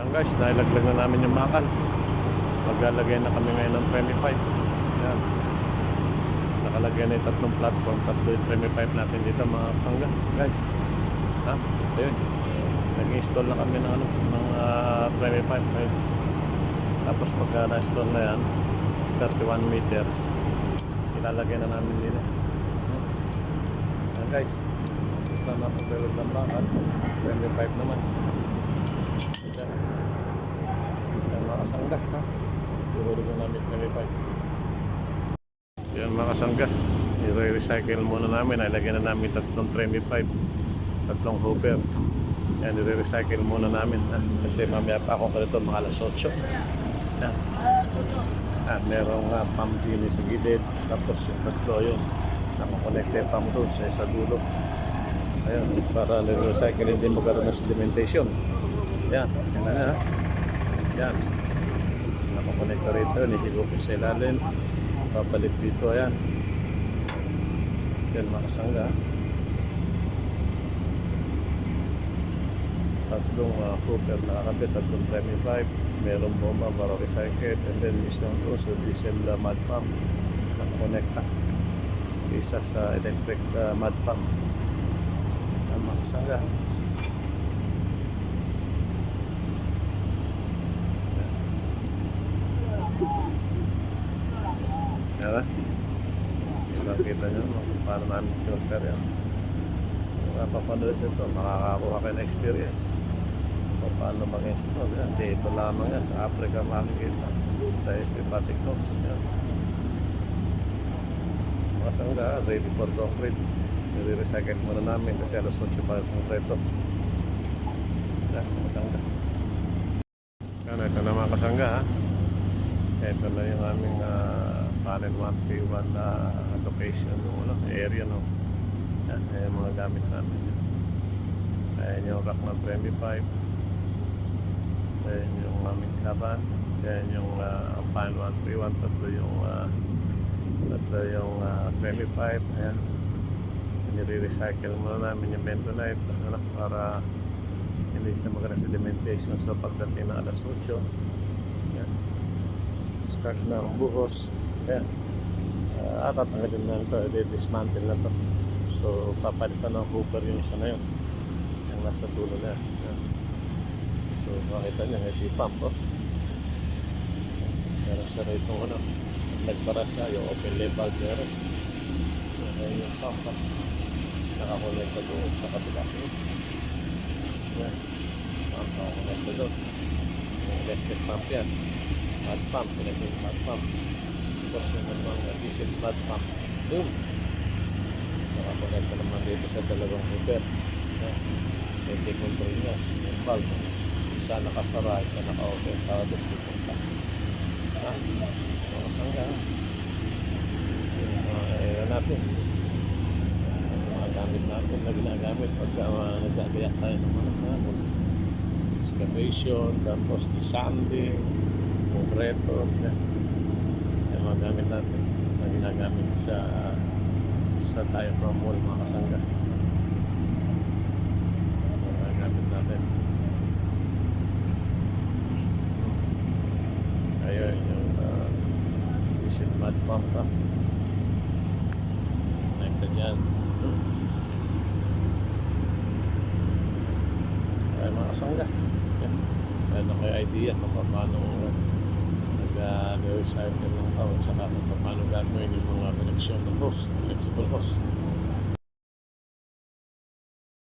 Yan guys, nilaglag na namin yung bakal. Maglalagay na kami ngayon ng 25. Yan. Nakalagay na yung tatlong platform, tatlo yung 25 natin dito mga kasangga guys. Ha? Ayun. Nag-install na kami ng 25. Ayun. Tapos pagka na-install na yan, 31 meters, ilalagay na namin dito. Yan guys. Tapos na napaglalagay ng bakal. 25 naman. Yan. Yan mga kasangga. Ha? Ihulog na namin 25. Yan mga kasangga. I-recycle muna namin. Ilagay na namin tatlong 25. Tatlong hopper. Yan, i-recycle muna namin. Ha? Kasi mamaya pa ako kalito mga alas 8. Yan. Merong pump din sa gilid. Tapos yung tatlo yun. Nakakonekte yung pump doon sa isa dulo. Ayun, para i-recycle hindi magkaroon ng sedimentation. Yan. Yan na ha. Yan. Nakakonekte rito. Nihigupin sa ilalim. Papalit dito. Ayan. Yan mga kasangga. Tatlong hooper nakakabit, tatlong 25, merong bomba para recycle, and then isang sa diesel mud pump nakakonekta, isa sa electric mud pump. Ang mga kasangga. Yan. Nakita nyo kung paano namin filter yan. Kung napapanood ito, makakakuha kayo ng experience kung paano mag-install yan. Dito lamang yan sa Africa makikita sa SP Patic Nose. Mga sangga, ready for concrete. Nire-recycle muna namin kasi alas 8 pa yung reto. Yan, mga sangga. Yan, ito na mga kasangga ha. Ito na yung aming panel 1P1 location, area no. Yan, yung mga gamit namin. Ayan yung rack ng 25. Ayan yung aming laban. Ayan yung panel 1P1. Tatlo yung 25. Ayan. Nire-recycle muna namin yung bentonite para hindi siya magkaroon sedimentation sa pagdating ng alas 8. Ayan. Start na ang buhos. Ayan. Tatanggalin na ito, i-dismantle na ito. So papalitan ng hooper yung isa na yun, yung nasa dulo na yan. So makita nyo, may pump meron siya rito nagparas na yung open level meron. So ayan yung pump nakakonekta doon sa kabila. Yan, pump nakakonekta doon, yung electric pump yan, mud pump, electric mud pump. Tapos yung mga diesel mud pump doon. Nakakonekta naman dito sa dalawang hooper. May control niya. Yung valve. Isa nakasara, isa naka-open. Para doon pupunta. Mga sangga. Yung mga area natin. Yung mga gamit natin na ginagamit pagka nagagayak tayo ng mga excavation, tapos desanding, concreto. Yung mga gamit natin na ginagamit sa tayo from mall mga kasangga. Mga gamit natin. Ayun yung diesel mud pump connected yan. Ayun mga kasangga. Ano kayo idea kung paano nag-recycle ng tao, saka kung paano gagawin yung mga connection ng hose, flexible hose.